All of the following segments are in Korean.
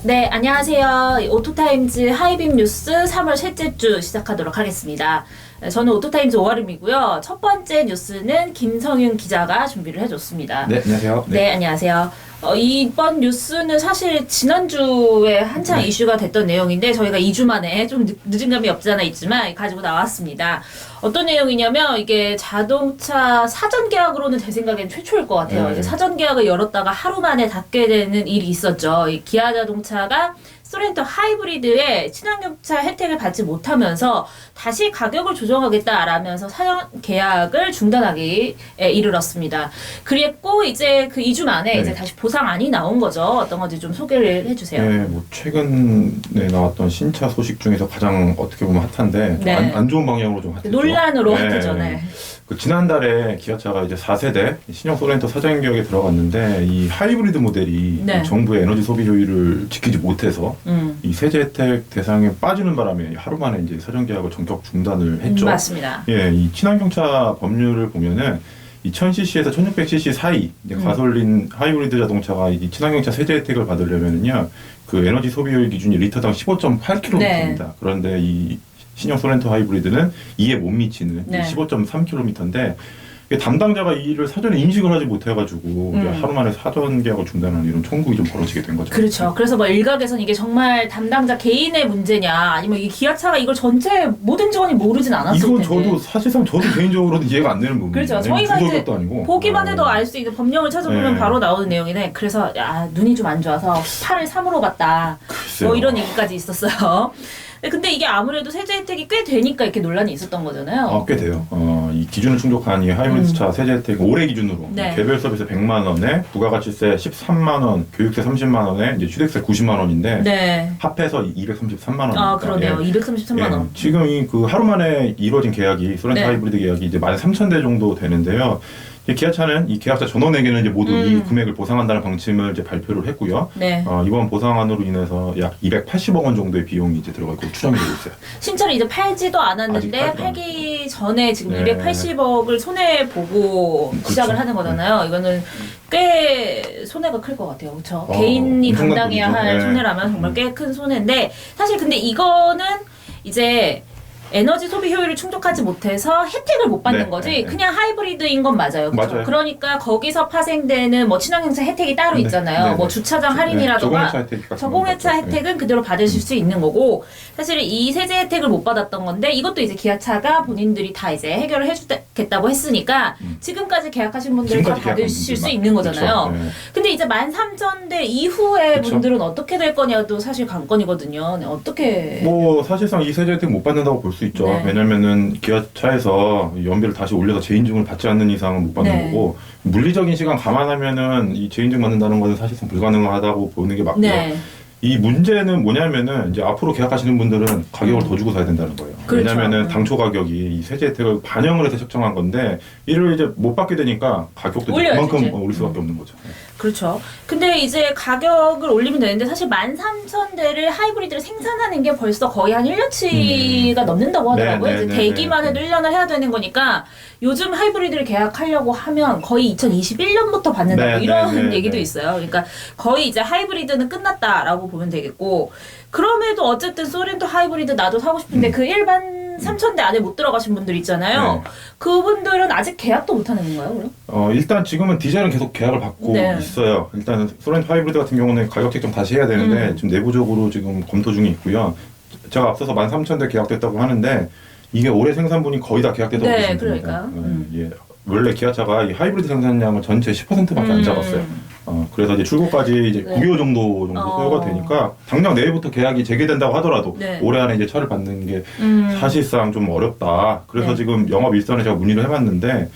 네, 안녕하세요. 오토타임즈 하이빔 뉴스 3월 셋째 주 시작하도록 하겠습니다. 저는 오토타임즈 오아름이고요. 첫 번째 뉴스는 김성윤 기자가 준비를 해줬습니다. 네, 안녕하세요. 네, 안녕하세요. 이번 뉴스는 사실 지난주에 한창 이슈가 됐던 내용인데 저희가 2주 만에 좀 늦은 감이 없지 않아 있지만 가지고 나왔습니다. 어떤 내용이냐면 이게 자동차 사전 계약으로는 제 생각엔 최초일 것 같아요. 이제 사전 계약을 열었다가 하루 만에 닫게 되는 일이 있었죠. 이 기아 자동차가 소렌토 하이브리드의 친환경차 혜택을 받지 못하면서 다시 가격을 조정하겠다라면서 사전 계약을 중단하기에 이르렀습니다. 그랬고 이제 그 2주 만에 이제 다시 보상안이 나온 거죠. 어떤 건지 좀 소개를 해주세요. 네, 뭐 최근에 나왔던 신차 소식 중에서 가장 어떻게 보면 핫한데 네. 안 좋은 방향으로 좀 핫했죠. 논란으로 핫하죠. 네. 그 지난달에 기아차가 이제 4세대 신형 소렌토 사전 계약에 들어갔는데 이 하이브리드 모델이 네. 정부의 에너지 소비 조율을 지키지 못해서 이 세제 혜택 대상에 빠지는 바람에 하루 만에 이제 사전 계약을 전격 중단을 했죠. 맞습니다. 예, 이 친환경차 법률을 보면은 이 1000cc에서 1600cc 사이 이제 가솔린 하이브리드 자동차가 이 친환경차 세제 혜택을 받으려면은요, 그 에너지 소비율 기준이 리터당 15.8km입니다. 네. 그런데 이 신형 소렌토 하이브리드는 이에 못 미치는 네. 15.3km인데 담당자가 이 일을 사전에 인식을 하지 못해가지고 이제 하루 만에 사전 계약을 중단하는 이런 총국이 좀 벌어지게 된 거죠. 그렇죠. 그래서 뭐 일각에서는 이게 정말 담당자 개인의 문제냐, 아니면 이 기아차가 이걸 전체 모든 직원이 모르진 않았을 텐데. 이건 저도 사실상 개인적으로는 이해가 안 되는 부분이에요. 그렇죠. 저희가 이제 아니고. 보기만 해도 알 수 있는 법령을 찾아보면 바로 나오는 내용이네. 그래서 눈이 좀 안 좋아서 팔을 3으로 봤다. 글쎄요. 뭐 이런 얘기까지 있었어요. 근데 이게 아무래도 세제 혜택이 꽤 되니까 이렇게 논란이 있었던 거잖아요. 꽤 돼요. 이 기준을 충족한 이 하이브리드 차 세제 혜택 올해 기준으로 네. 개별 서비스 100만 원에 부가가치세 13만 원, 교육세 30만 원에 이제 취득세 90만 원인데 네. 합해서 233만 원입니다. 그러네요. 233만 원. 지금 이 그 하루 만에 이루어진 계약이 소렌토 네. 하이브리드 계약이 이제 13,000대 정도 되는데요. 이 기아차는 이 계약자 전원에게는 이제 모두 이 금액을 보상한다는 방침을 이제 발표를 했고요. 네. 이번 보상안으로 인해서 약 280억 원 정도의 비용이 이제 들어가 있고 추정이 되고 있어요. 신차를 이제 팔지도 않았는데 아직 팔기 전에 지금 네. 280억을 손해 보고 시작을 하는 거잖아요. 이거는 꽤 손해가 클 것 같아요. 그렇죠? 개인이 엄청난 감당해야 돈이죠. 할 네. 손해라면 정말 꽤 큰 손해인데 사실 근데 이거는 이제 에너지 소비 효율을 충족하지 못해서 혜택을 못 받는 네, 거지 네, 네. 그냥 하이브리드인 건 맞아요. 그렇죠? 맞아요. 그러니까 거기서 파생되는 뭐 친환경차 혜택이 따로 네, 있잖아요. 네, 뭐 네. 주차장 할인이라던가 저공해차 혜택 같은 저공해차 건 맞죠. 혜택은 그대로 받으실 수 있는 거고 사실 이 세제 혜택을 못 받았던 건데 이것도 이제 기아차가 본인들이 다 이제 해결을 해주겠다고 했으니까 지금까지 계약하신 분들은 다 지금까지 받으실 수 계약한 있는 거잖아요. 그렇죠. 네. 근데 이제 13,000대 이후에 그쵸. 분들은 어떻게 될 거냐도 사실 관건이거든요. 네, 어떻게 뭐 사실상 이 세제 혜택 못 받는다고 볼 수 있죠. 네. 왜냐면은 기아차에서 연비를 다시 올려서 재인증을 받지 않는 이상은 못 받는 네. 거고 물리적인 시간 감안하면은 이 재인증 받는다는 것은 사실상 불가능하다고 보는 게 맞고요. 네. 이 문제는 뭐냐면은 이제 앞으로 계약하시는 분들은 가격을 더 주고 사야 된다는 거예요. 그렇죠. 왜냐면은 당초 가격이 이 세제 혜택을 반영을 해서 책정한 건데 이를 이제 못 받게 되니까 가격도 이제 올려야지, 그만큼 이제. 올릴 수밖에 없는 거죠. 그렇죠. 근데 이제 가격을 올리면 되는데 사실 13,000대를 하이브리드를 생산하는 게 벌써 거의 한 1년치가 넘는다고 하더라고요. 네, 네, 이제 네, 대기만 해도 1년을 해야 되는 거니까 요즘 하이브리드를 계약하려고 하면 거의 2021년부터 받는다고 네, 이런 네, 네, 얘기도 네. 있어요. 그러니까 거의 이제 하이브리드는 끝났다라고 보면 되겠고 그럼에도 어쨌든 소렌토 하이브리드 나도 사고 싶은데 그 일반 3,000대 안에 못 들어가신 분들 있잖아요. 네. 그분들은 아직 계약도 못 하는 건가요, 그럼? 일단 지금은 디젤은 계속 계약을 받고 네. 있어요. 일단 소렌토 하이브리드 같은 경우는 가격 책정 다시 해야 되는데 지금 내부적으로 지금 검토 중에 있고요. 제가 앞서서 13,000대 계약됐다고 하는데 이게 올해 생산분이 거의 다 계약됐다고 네, 보시면 됩니다. 그러니까요. 예. 원래 기아차가 이 하이브리드 생산량을 전체 10%밖에 안 잡았어요. 그래서 이제 출고까지 이제 네. 9개월 정도 소요가 되니까 당장 내일부터 계약이 재개된다고 하더라도 네. 올해 안에 이제 차를 받는 게 사실상 좀 어렵다. 그래서 네. 지금 영업 일선에 제가 문의를 해봤는데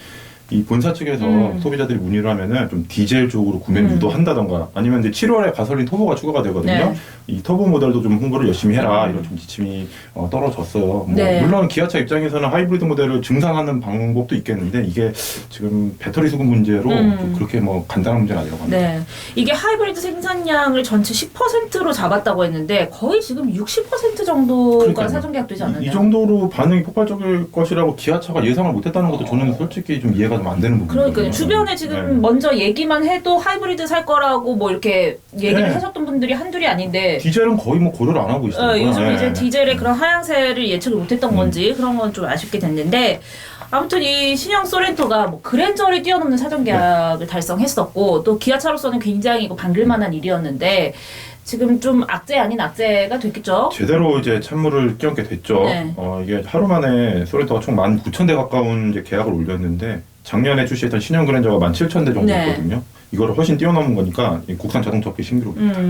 이 본사 측에서 소비자들이 문의를 하면은 좀 디젤 쪽으로 구매를 유도한다던가 아니면 이제 7월에 가솔린 터보가 추가가 되거든요. 네. 이 터보 모델도 좀 홍보를 열심히 해라 이런 좀 지침이 떨어졌어요. 뭐 네. 물론 기아차 입장에서는 하이브리드 모델을 증상하는 방법도 있겠는데 이게 지금 배터리 수급 문제로 좀 그렇게 뭐 간단한 문제는 아니라고 합니다. 네. 이게 하이브리드 생산량을 전체 10%로 잡았다고 했는데 거의 지금 60% 정도가 그러니까요. 사전 계약되지 않나요? 이 정도로 반응이 폭발적일 것이라고 기아차가 예상을 못했다는 것도 저는 솔직히 좀 이해가 좀 안 되는 부분이거든요. 그러니까요. 주변에 지금 네. 먼저 얘기만 해도 하이브리드 살 거라고 뭐 이렇게 얘기를 네. 하셨던 분들이 한둘이 아닌데 있는데 디젤은 거의 뭐 고려를 안 하고 있어요. 요즘 네. 이제 디젤의 그런 하향세를 예측을 못했던 건지 그런 건 좀 아쉽게 됐는데 아무튼 이 신형 소렌토가 뭐 그랜저를 뛰어넘는 사전 계약을 달성했었고 또 기아차로서는 굉장히 이거 반길만한 일이었는데 지금 좀 악재 아닌 악재가 됐겠죠. 제대로 이제 찬물을 끼얹게 됐죠. 네. 이게 하루 만에 소렌토가 총 19,000대 가까운 이제 계약을 올렸는데 작년에 출시했던 신형 그랜저가 17,000대 정도였거든요. 이거를 훨씬 뛰어넘은 거니까 이 국산 자동차 업계 신기록입니다.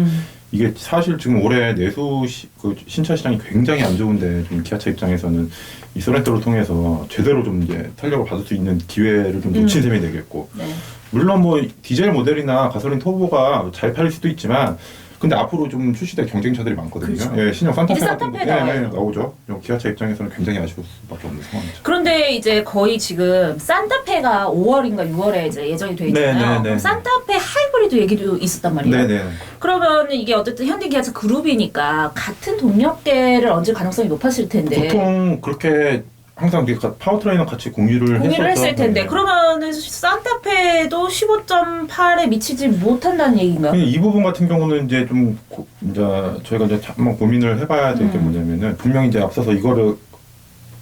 이게 사실 지금 올해 내수 그 신차 시장이 굉장히 안 좋은데 좀 기아차 입장에서는 이 소렌토를 통해서 제대로 좀 이제 탄력을 받을 수 있는 기회를 좀 놓친 셈이 되겠고 네. 물론 뭐 디젤 모델이나 가솔린 터보가 잘 팔릴 수도 있지만 근데 앞으로 좀 출시될 경쟁차들이 많거든요. 그렇죠. 예, 신형 산타페 이제 같은 산타페 게 나와요. 나오죠. 기아차 입장에서는 굉장히 아쉬울 수밖에 없는 상황이죠. 그런데 이제 거의 지금 산타페가 5월인가 6월에 이제 예정이 돼 있잖아요. 네, 네, 네. 그럼 산타페 하이브리드 얘기도 있었단 말이에요. 네네. 그러면 이게 어쨌든 현대 기아차 그룹이니까 같은 동력대를 얹을 가능성이 높았을 텐데. 보통 그렇게 항상 파워트레인은 같이 공유를 했을 텐데 네. 그러면은 산타페도 15.8에 미치지 못한다는 얘기인가요? 이 부분 같은 경우는 이제 좀 이제 저희가 이제 한번 고민을 해봐야 될 게 뭐냐면은 분명히 이제 앞서서 이거를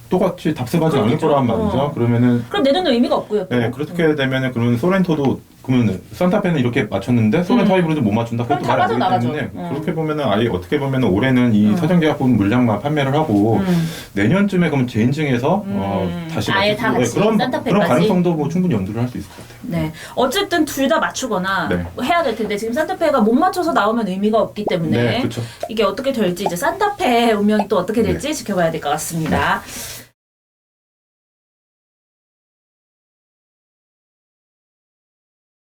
똑같이 답습하지 않을 그렇겠죠. 거란 말이죠. 그러면은 그럼 내놓는 의미가 없고요. 또. 네 그렇게 되면은 그러면 소렌토도 그러면 산타페는 이렇게 맞췄는데 소렌토 하이브리드 못 맞춘다. 그럼 그것도 다 말이 안 되기 빠져나가죠. 때문에 그렇게 보면은 아예 어떻게 보면은 올해는 이 사전 계약분 물량만 판매를 하고 내년쯤에 그러면 재인증해서 다시 아예 다 같이 그런 산타페까지? 가능성도 뭐 충분히 염두를 할 수 있을 것 같아요. 네. 어쨌든 둘 다 맞추거나 네. 해야 될 텐데 지금 산타페가 못 맞춰서 나오면 의미가 없기 때문에 네, 그렇죠. 이게 어떻게 될지 이제 산타페 운명이 또 어떻게 될지 지켜봐야 될 것 같습니다.